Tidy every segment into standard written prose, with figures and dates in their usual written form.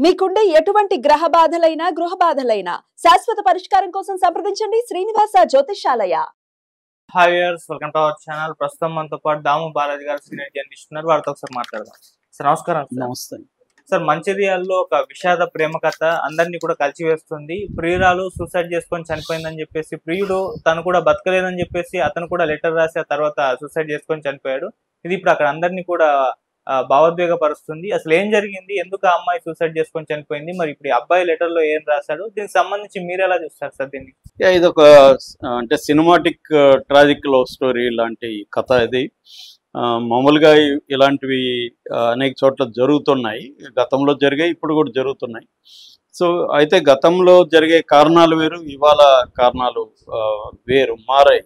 మీకుండే ఎటువంటి గ్రహ బాధలైనా గృహ బాధలైనా శాశ్వత పరిష్కారం కోసం సంప్రదించండి Srinivasa Jyotishalaya. Hi viewers, welcome to our channel. ప్రస్తుతం మనతో పాటు దాము బాలాజీ గారు సీనియర్ జర్నలిస్ట్ ఉన్నారు. వారితో ఒకసారి మాట్లాడదాం. సార్ నమస్కారం. నమస్తే సార్, మంచిర్యాలలో ఒక విషాద ప్రేమ కథ అందరినీ కూడా కలిసివేస్తుంది. ప్రియురాలు సూసైడ్ చేసుకొని చనిపోయిందని చెప్పేసి, ప్రియుడు తను కూడా బతకలేదని చెప్పేసి అతను కూడా లెటర్ రాసి ఆ తర్వాత సూసైడ్ చేసుకొని చనిపోయాడు. ఇది ఇప్పుడు అక్కడ అందరినీ కూడా భావోద్వేగపరుస్తుంది. అసలు ఏం జరిగింది, ఎందుకు ఆ అమ్మాయి సూసైడ్ చేసుకొని చనిపోయింది, మరి ఇప్పుడు అబ్బాయి లెటర్ లో ఏం రాశాడు, దీనికి సంబంధించి మీరు ఎలా చూస్తారు సార్ దీన్ని? ఇది ఒక అంటే సినిమాటిక్ ట్రాజిక్ లవ్ స్టోరీ లాంటి కథ. ఇది మామూలుగా ఇలాంటివి అనేక చోట్ల జరుగుతున్నాయి. గతంలో జరిగాయి, ఇప్పుడు కూడా జరుగుతున్నాయి. సో అయితే గతంలో జరిగే కారణాలు వేరు, ఇవాళ కారణాలు వేరు, మారాయి.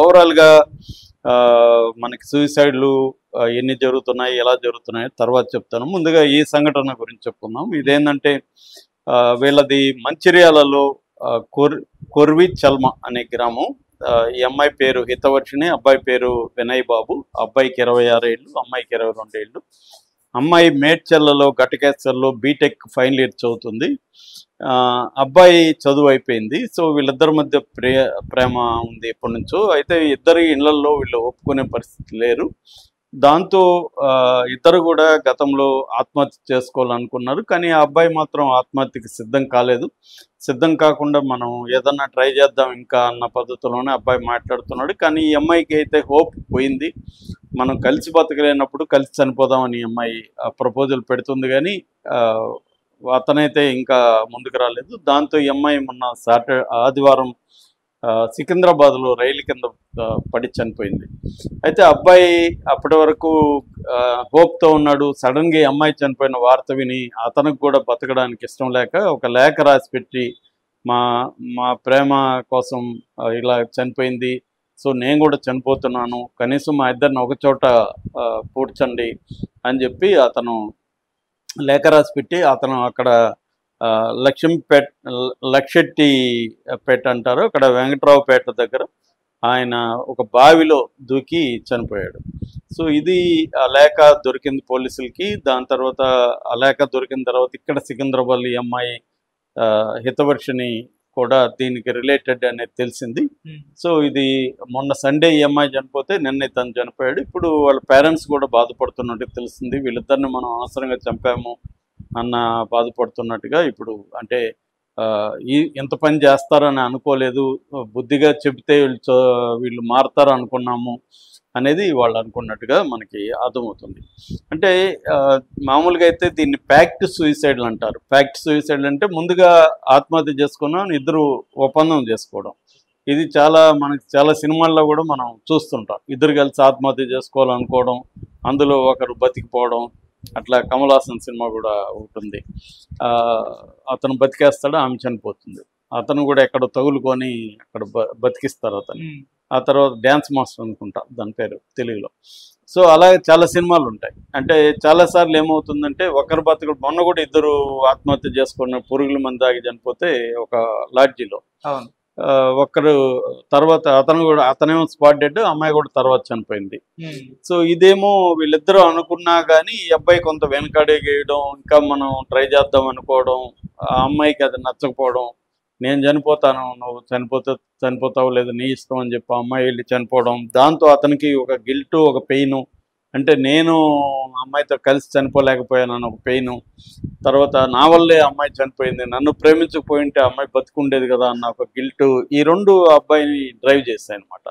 ఓవరాల్గా మనకి సూసైడ్లు ఎన్ని జరుగుతున్నాయి, ఎలా జరుగుతున్నాయి తర్వాత చెప్తాను. ముందుగా ఈ సంఘటన గురించి చెప్పుకుందాం. ఇదేంటంటే వీళ్ళది మంచిర్యాలలో కొర్వి చల్మ అనే గ్రామం. ఈ అమ్మాయి పేరు హితవర్షిణి, అబ్బాయి పేరు వినయ్ బాబు. అబ్బాయికి 26 ఏళ్ళు, అమ్మాయికి 22 ఏళ్ళు. అమ్మాయి మేడ్చల్లలో ఘటకేశ్వర్లో బీటెక్ ఫైనల్ ఇయర్ చదువుతుంది. అబ్బాయి చదువు అయిపోయింది. సో వీళ్ళిద్దరి మధ్య ప్రేమ ఉంది ఎప్పటి నుంచో. అయితే ఇద్దరి ఇళ్లలో వీళ్ళు ఒప్పుకునే పరిస్థితి లేరు. దాంతో ఇద్దరు కూడా గతంలో ఆత్మహత్య చేసుకోవాలనుకున్నారు. కానీ ఆ అబ్బాయి మాత్రం ఆత్మహత్యకి సిద్ధం కాలేదు. సిద్ధం కాకుండా మనం ఏదన్నా ట్రై చేద్దాం ఇంకా అన్న పద్ధతిలోనే అబ్బాయి మాట్లాడుతున్నాడు. కానీ ఈ అమ్మాయికి అయితే హోప్ పోయింది. మనం కలిసి బతకలేనప్పుడు కలిసి చనిపోదామని ఈ అమ్మాయి ప్రపోజల్ పెడుతుంది. కానీ అతనైతే ఇంకా ముందుకు రాలేదు. దాంతో ఈ అమ్మాయి మొన్న ఆదివారం సికింద్రాబాద్లో రైలు కింద పడి చనిపోయింది. అయితే అబ్బాయి అప్పటి వరకు హోప్తో ఉన్నాడు. సడన్గా ఈ అమ్మాయి చనిపోయిన వార్త విని అతనికి కూడా బతకడానికి ఇష్టం లేక ఒక లేఖ రాసి పెట్టి, మా ప్రేమ కోసం ఇలా చనిపోయింది, సో నేను కూడా చనిపోతున్నాను, కనీసం మా ఇద్దరిని ఒక చోట పూడ్చండి అని చెప్పి అతను లేఖ రాసి పెట్టి, అతను అక్కడ లక్షెట్టిపేట అంటారు, అక్కడ వెంకట్రావుపేట దగ్గర ఆయన ఒక బావిలో దూకి చనిపోయాడు. సో ఇది ఆ లేఖ దొరికింది పోలీసులకి. దాని తర్వాత ఆ లేఖ దొరికిన తర్వాత ఇక్కడ సికింద్రాబాద్ ఈ అమ్మాయి హితవర్షిని కూడా దీనికి రిలేటెడ్ అనేది తెలిసింది. సో ఇది మొన్న సండే ఈ అమ్మాయి చనిపోతే నిన్నే తను చనిపోయాడు. ఇప్పుడు వాళ్ళ పేరెంట్స్ కూడా బాధపడుతున్నట్టు తెలిసింది. వీళ్ళిద్దరిని మనం అవసరంగా చంపాము అన్న బాధపడుతున్నట్టుగా. ఇప్పుడు అంటే ఇంత పని చేస్తారని అనుకోలేదు, బుద్ధిగా చెబితే వీళ్ళు మారుతారు అనుకున్నాము అనేది వాళ్ళు అనుకున్నట్టుగా మనకి అర్థమవుతుంది. అంటే మామూలుగా అయితే దీన్ని ప్యాక్ట్ సూసైడ్లు అంటారు. ప్యాక్ట్ సూసైడ్లు అంటే ముందుగా ఆత్మహత్య చేసుకున్నాం, ఇద్దరు ఒప్పందం చేసుకోవడం. ఇది మనకి చాలా సినిమాల్లో కూడా మనం చూస్తుంటాం. ఇద్దరు కలిసి ఆత్మహత్య చేసుకోవాలనుకోవడం, అందులో ఒకరు బతికిపోవడం. అట్లా కమల్ హాసన్ సినిమా కూడా ఉంటుంది. అతను బతికేస్తాడు, ఆమె చనిపోతుంది. అతను కూడా ఎక్కడ తగులుకొని అక్కడ బతికిస్తారు అతను. ఆ తర్వాత డ్యాన్స్ మాస్టర్ అనుకుంటా దాని పేరు తెలుగులో. సో అలాగే చాలా సినిమాలు ఉంటాయి. అంటే చాలాసార్లు ఏమవుతుందంటే ఒకరు బతకడు. మొన్న కూడా ఇద్దరు ఆత్మహత్య చేసుకున్న పురుగుల మంది దాగి చనిపోతే ఒక లాడ్జీలో. ఒకరు తర్వాత అతనేమో స్పాట్ డెడ్, అమ్మాయి కూడా తర్వాత చనిపోయింది. సో ఇదేమో వీళ్ళిద్దరూ అనుకున్నా కానీ ఈ అబ్బాయి కొంత వెనకడేయడం, ఇంకా మనం ట్రై చేద్దాం అనుకోవడం, ఆ అమ్మాయికి అది నచ్చకపోవడం, నేను చనిపోతాను, నువ్వు చనిపోతావు లేదు నీ ఇష్టం అని చెప్పి అమ్మాయి వెళ్ళి చనిపోవడం. దాంతో అతనికి ఒక గిల్టు, ఒక పెయిన్, అంటే నేను అమ్మాయితో కలిసి చనిపోలేకపోయాను ఒక పెయిన్. తర్వాత నా వల్లే అమ్మాయి చనిపోయింది, నన్ను ప్రేమించకపోయింటే అమ్మాయి బతుకుండేది కదా అన్న ఒక గిల్టు. ఈ రెండు అబ్బాయిని డ్రైవ్ చేస్తాయి అన్నమాట.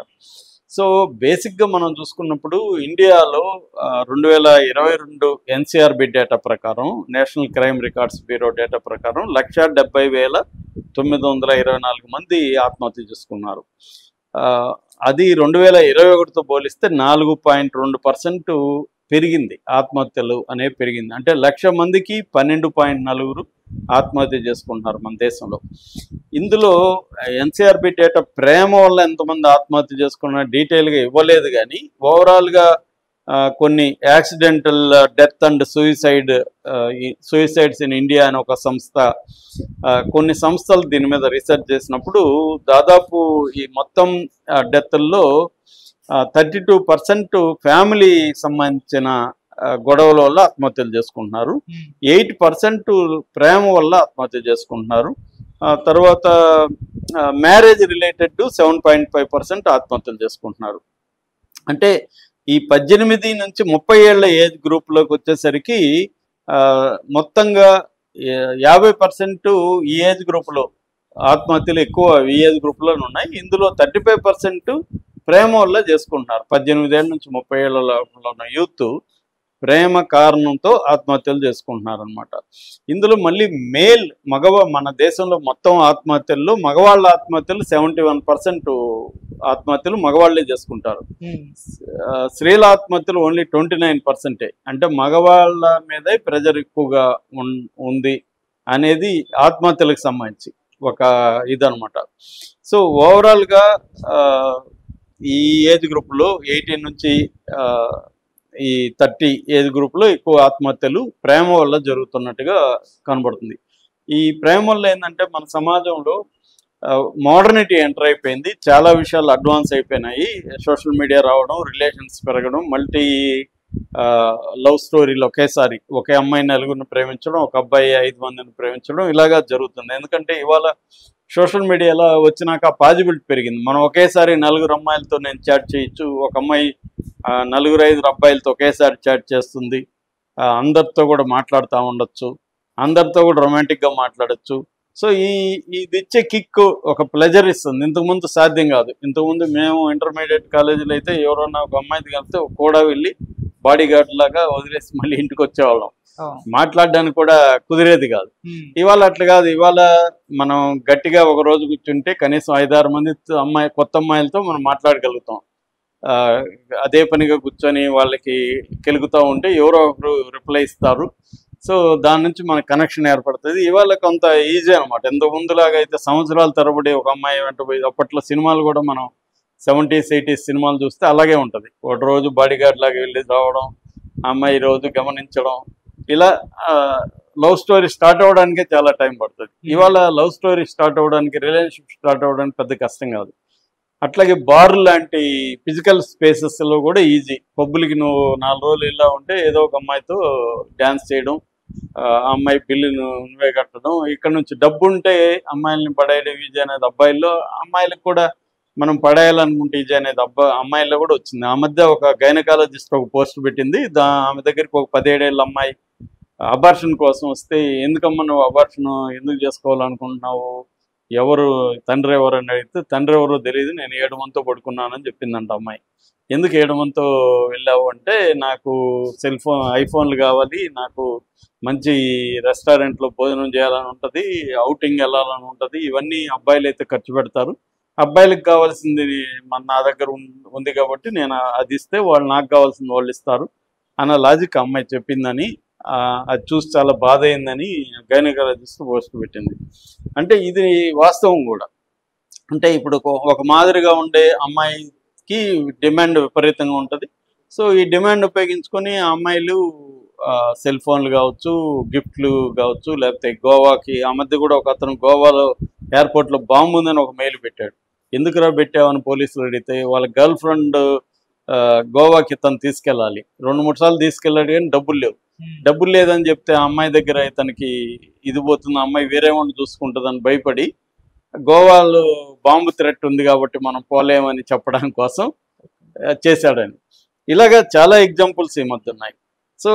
సో బేసిక్గా మనం చూసుకున్నప్పుడు ఇండియాలో 2022 NCRB డేటా ప్రకారం, national crime records bureau data ప్రకారం 170,924 మంది ఆత్మహత్య చేసుకున్నారు. అది 2021తో పోలిస్తే 4.2% పెరిగింది. ఆత్మహత్యలు అనేవి పెరిగింది. అంటే 1,00,000 మందికి 12.4 ఆత్మహత్య చేసుకుంటున్నారు మన దేశంలో. ఇందులో NCRB డేటా ప్రేమ వల్ల ఎంతమంది ఆత్మహత్య చేసుకున్నారు డీటెయిల్గా ఇవ్వలేదు. కానీ ఓవరాల్గా కొన్ని accidental death and suicides in India అనే ఒక సంస్థ, కొన్ని సంస్థలు దీని మీద రీసెర్చ్ చేసినప్పుడు దాదాపు ఈ మొత్తం డెత్ల్లో 32% ఫ్యామిలీ సంబంధించిన గొడవల వల్ల ఆత్మహత్యలు చేసుకుంటున్నారు. 8% ప్రేమ వల్ల ఆత్మహత్య చేసుకుంటున్నారు. తర్వాత మ్యారేజ్ రిలేటెడ్ 7.5% ఆత్మహత్యలు చేసుకుంటున్నారు. అంటే ఈ 18 నుంచి 30 ఏళ్ల ఏజ్ గ్రూప్లోకి వచ్చేసరికి మొత్తంగా 50% ఈ ఏజ్ గ్రూప్లో ఆత్మహత్యలు ఎక్కువ ఈ ఏజ్ గ్రూప్లోనే ఉన్నాయి. ఇందులో 35% ప్రేమ వల్ల చేసుకుంటున్నారు. 18 ఏళ్ళ నుంచి 30 ఏళ్ళ లోపల ఉన్న యూత్ ప్రేమ కారణంతో ఆత్మహత్యలు చేసుకుంటున్నారు అనమాట. ఇందులో మళ్ళీ మన దేశంలో మొత్తం ఆత్మహత్యల్లో మగవాళ్ళ ఆత్మహత్యలు 71% ఆత్మహత్యలు మగవాళ్లే చేసుకుంటారు. స్త్రీల ఆత్మహత్యలు ఓన్లీ 29%. అంటే మగవాళ్ళ మీదే ప్రెజర్ ఎక్కువగా ఉంది అనేది ఆత్మహత్యలకు సంబంధించి ఒక ఇదనమాట. సో ఓవరాల్గా ఈ ఏజ్ గ్రూప్లో 18 నుంచి ఈ 30 ఏజ్ గ్రూప్లో ఎక్కువ ఆత్మహత్యలు ప్రేమ వల్ల జరుగుతున్నట్టుగా కనబడుతుంది. ఈ ప్రేమ వల్ల ఏంటంటే మన సమాజంలో మోడర్నిటీ ఎంటర్ అయిపోయింది. చాలా విషయాలు అడ్వాన్స్ అయిపోయినాయి. సోషల్ మీడియా రావడం, రిలేషన్స్ పెరగడం, మల్టీ లవ్ స్టోరీలు ఒకేసారి ఒకే అమ్మాయి 4గురిని ప్రేమించడం, ఒక అబ్బాయి 5 మందిని ప్రేమించడం ఇలాగా జరుగుతుంది. ఎందుకంటే ఇవాళ సోషల్ మీడియాలో వచ్చినాక పాజిబిలిటీ పెరిగింది. మనం ఒకేసారి 4 అమ్మాయిలతో నేను చాట్ చేయొచ్చు, ఒక అమ్మాయి 4-5 అబ్బాయిలతో ఒకేసారి చాట్ చేస్తుంది, అందరితో కూడా మాట్లాడుతూ ఉండొచ్చు, అందరితో కూడా రొమాంటిక్గా మాట్లాడచ్చు. సో ఇది ఇచ్చే కిక్ ఒక ప్లెజర్ ఇస్తుంది. ఇంతకుముందు సాధ్యం కాదు. ఇంతకుముందు మేము ఇంటర్మీడియట్ కాలేజీలో అయితే ఎవరన్నా ఒక అమ్మాయికి కలిస్తే కూడా వెళ్ళి బాడీ గార్డ్ లాగా వదిలేసి మళ్ళీ ఇంటికి వచ్చేవాళ్ళం. మాట్లాడడానికి కూడా కుదిరేది కాదు. ఇవాళ అట్లా కాదు. ఇవాళ మనం గట్టిగా ఒక రోజు కూర్చుంటే కనీసం 5-6 మంది కొత్త అమ్మాయిలతో మనం మాట్లాడగలుగుతాం. అదే పనిగా కూర్చొని వాళ్ళకి కెలుగుతూ ఉంటే ఎవరో ఒకరు రిప్లై ఇస్తారు. సో దాని నుంచి మనకు కనెక్షన్ ఏర్పడుతుంది. ఇవాళ కొంత ఈజీ అనమాట. ఎంతో ముందులాగా అయితే సంవత్సరాల తరబడి ఒక అమ్మాయి వెంట పోయి, అప్పట్లో సినిమాలు కూడా మనం 70s 80s సినిమాలు చూస్తే అలాగే ఉంటుంది. ఒక రోజు బాడీ గార్డ్ లాగా వెళ్ళి రావడం, అమ్మాయి రోజు గమనించడం, ఇలా లవ్ స్టోరీ స్టార్ట్ అవ్వడానికే చాలా టైం పడుతుంది. ఇవాళ లవ్ స్టోరీ స్టార్ట్ అవ్వడానికి, రిలేషన్షిప్ స్టార్ట్ అవ్వడానికి పెద్ద కష్టం కాదు. అట్లాగే బార్ లాంటి ఫిజికల్ స్పేసెస్లో కూడా ఈజీ. పబ్బులకి నువ్వు 4 రోజులు ఇలా ఉంటే ఏదో ఒక అమ్మాయితో డ్యాన్స్ చేయడం, అమ్మాయి బిల్లును నువ్వే కట్టడం, ఇక్కడ నుంచి డబ్బు ఉంటే అమ్మాయిల్ని పడేయడం ఈజీ అనేది అబ్బాయిల్లో, అమ్మాయిలకు కూడా మనం పడేయాలనుకుంటే ఈజీ అనేది అమ్మాయిల్లో కూడా వచ్చింది. ఆ మధ్య ఒక గైనకాలజిస్ట్ ఒక పోస్ట్ పెట్టింది. ఆమె దగ్గరికి ఒక 17 ఏళ్ళ అమ్మాయి అబార్షన్ కోసం వస్తే, ఎందుకమ్మా నువ్వు అబార్షన్ ఎందుకు చేసుకోవాలనుకుంటున్నావు, ఎవరు తండ్రి ఎవరు అని అడిగితే, తండ్రి ఎవరో తెలియదు, నేను 7 మందితో పడుకున్నానని చెప్పిందంట అమ్మాయి. ఎందుకు 7 మందితో వెళ్ళావు అంటే, నాకు ఐఫోన్లు కావాలి, నాకు మంచి రెస్టారెంట్లో భోజనం చేయాలని ఉంటుంది, అవుటింగ్ వెళ్ళాలని ఉంటుంది, ఇవన్నీ అబ్బాయిలు అయితే ఖర్చు పెడతారు, అబ్బాయిలకు కావాల్సింది నా దగ్గర ఉంది కాబట్టి నేను అది ఇస్తే వాళ్ళు నాకు కావాల్సింది వాళ్ళు ఇస్తారు అన్న లాజిక్ అమ్మాయి చెప్పిందని, అది చూసి చాలా బాధ అయిందని గైనకాలజిస్ట్ పోస్ట్ పెట్టింది. అంటే ఇది వాస్తవం కూడా. అంటే ఇప్పుడు ఒక మాదిరిగా ఉండే అమ్మాయికి డిమాండ్ విపరీతంగా ఉంటుంది. సో ఈ డిమాండ్ ఉపయోగించుకొని ఆ అమ్మాయిలు సెల్ ఫోన్లు కావచ్చు, గిఫ్ట్లు కావచ్చు, లేకపోతే గోవాకి, ఆ మధ్య కూడా ఒక అతను గోవాలో ఎయిర్పోర్ట్లో బాంబు ఉందని ఒక మెయిల్ పెట్టాడు. ఎందుకురా పెట్టావని పోలీసులు అడిగితే, వాళ్ళ గర్ల్ ఫ్రెండ్ గోవాకి తను తీసుకెళ్ళాలి, 2-3 సార్లు తీసుకెళ్ళాడు కానీ డబ్బులు లేదని చెప్తే ఆ అమ్మాయి దగ్గర ఇతనికి ఇది పోతుంది, అమ్మాయి వేరే వాడిని చూసుకుంటుందని భయపడి గోవాలో బాంబు థ్రెట్ ఉంది కాబట్టి మనం పోలేమని చెప్పడం కోసం చేశాడని. ఇలాగా చాలా ఎగ్జాంపుల్స్ ఈ మధ్య ఉన్నాయి. సో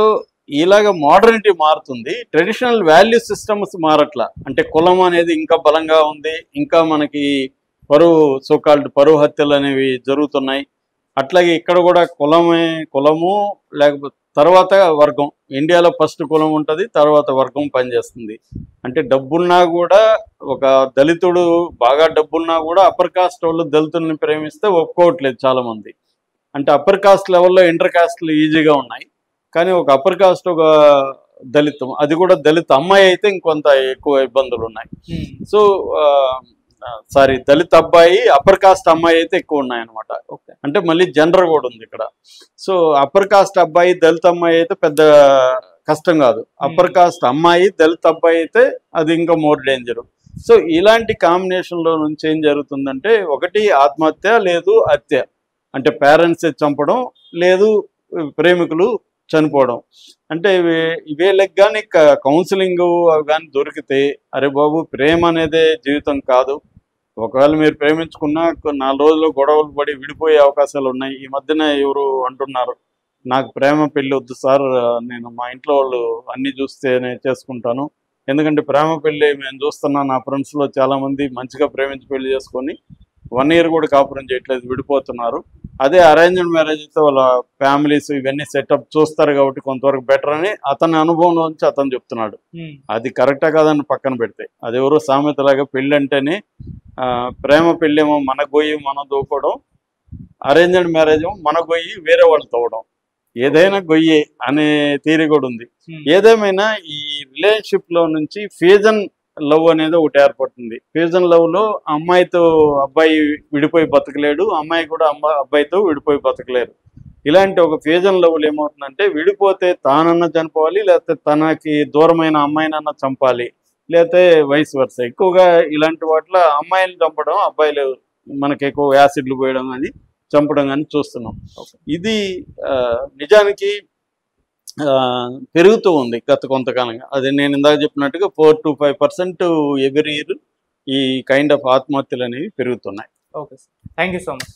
ఇలాగ మోడర్నిటీ మారుతుంది, ట్రెడిషనల్ వాల్యూ సిస్టమ్స్ మారట్లా. అంటే కులం అనేది ఇంకా బలంగా ఉంది, ఇంకా మనకి పరువు హత్యలు అనేవి జరుగుతున్నాయి. అట్లాగే ఇక్కడ కూడా కులము లేకపోతే తర్వాత వర్గం. ఇండియాలో ఫస్ట్ కులం ఉంటుంది, తర్వాత వర్గం పనిచేస్తుంది. అంటే డబ్బున్నా కూడా, ఒక దళితుడు బాగా డబ్బున్నా కూడా అప్పర్ కాస్ట్ వాళ్ళు దళితుల్ని ప్రేమిస్తే ఒప్పుకోవట్లేదు చాలామంది. అంటే అప్పర్ కాస్ట్ లెవెల్లో ఇంటర్ కాస్ట్లు ఈజీగా ఉన్నాయి, కానీ ఒక అప్పర్ కాస్ట్ ఒక దళితం, అది కూడా దళిత అమ్మాయి అయితే ఇంకొంత ఎక్కువ ఇబ్బందులు ఉన్నాయి. సో దళిత అబ్బాయి, అప్పర్ కాస్ట్ అమ్మాయి అయితే ఎక్కువ ఉన్నాయన్నమాట. అంటే మళ్ళీ జెండర్ కూడా ఉంది ఇక్కడ. సో అప్పర్ కాస్ట్ అబ్బాయి దళిత అమ్మాయి అయితే పెద్ద కష్టం కాదు, అప్పర్ కాస్ట్ అమ్మాయి దళిత అబ్బాయి అయితే అది ఇంకా మోర్ డేంజర్. సో ఇలాంటి కాంబినేషన్లో నుంచి ఏం జరుగుతుందంటే, ఒకటి ఆత్మహత్య, లేదు హత్య. అంటే పేరెంట్స్ చంపడం, లేదు ప్రేమికులు చనిపోవడం. అంటే వీళ్ళకి కానీ కౌన్సిలింగ్ అవి కానీ దొరికితే, అరే బాబు ప్రేమ అనేదే జీవితం కాదు, ఒకవేళ మీరు ప్రేమించుకున్నా 4 రోజులు గొడవలు పడి విడిపోయే అవకాశాలు ఉన్నాయి. ఈ మధ్యన ఎవరు అంటున్నారు, నాకు ప్రేమ పెళ్ళి వద్దు సార్, నేను మా ఇంట్లో వాళ్ళు అన్నీ చూస్తేనే చేసుకుంటాను, ఎందుకంటే ప్రేమ పెళ్ళి మేము చూస్తున్నా, నా ఫ్రెండ్స్లో చాలామంది మంచిగా ప్రేమించి పెళ్లి చేసుకొని 1 year కూడా కాపురం చేయట్లేదు, విడిపోతున్నారు. అదే అరేంజ్డ్ మ్యారేజ్ అయితే వాళ్ళ ఫ్యామిలీస్ ఇవన్నీ సెటప్ చూస్తారు కాబట్టి కొంతవరకు బెటర్ అని అతని అనుభవంలోంచి అతను చెప్తున్నాడు. అది కరెక్టా కాదని పక్కన పెడితే, అది ఎవరో సామెతలాగా పెళ్ళి అంటేనే ప్రేమ పెళ్ళేమో మన గొయ్యి మనం దూకోవడం, అరేంజ్డ్ మ్యారేజ్ ఏమో మన గొయ్యి వేరే వాళ్ళు తవ్వడం, ఏదైనా గొయ్యే అనే థియరీ కూడా ఉంది. ఏదేమైనా ఈ రిలేషన్షిప్ లో నుంచి ఫ్యూజన్ లవ్ అనేది ఒకటి ఏర్పడుతుంది. ఫ్యూజన్ లవ్ లో అమ్మాయితో అబ్బాయి విడిపోయి బతకలేడు, అమ్మాయి కూడా అబ్బాయితో విడిపోయి బతకలేరు. ఇలాంటి ఒక ఫ్యూజన్ లవ్లు ఏమవుతుందంటే, విడిపోతే తానన్నా చనిపోవాలి, లేకపోతే తనకి దూరమైన అమ్మాయినన్నా చంపాలి, లేకపోతే వైస్ వర్స. ఎక్కువగా ఇలాంటి వాటిలో అమ్మాయిలు చంపడం, అబ్బాయిలు మనకి ఎక్కువ యాసిడ్లు పోయడం కానీ చంపడం కానీ చూస్తున్నాం. ఇది నిజానికి పెరుగుతూ ఉంది గత కొంతకాలంగా. అది నేను ఇందాక చెప్పినట్టుగా 4 to 5% ఎవ్రీ ఇయర్ ఈ కైండ్ ఆఫ్ ఆత్మహత్యలు అనేవి పెరుగుతున్నాయి. Okay sir, thank you so much.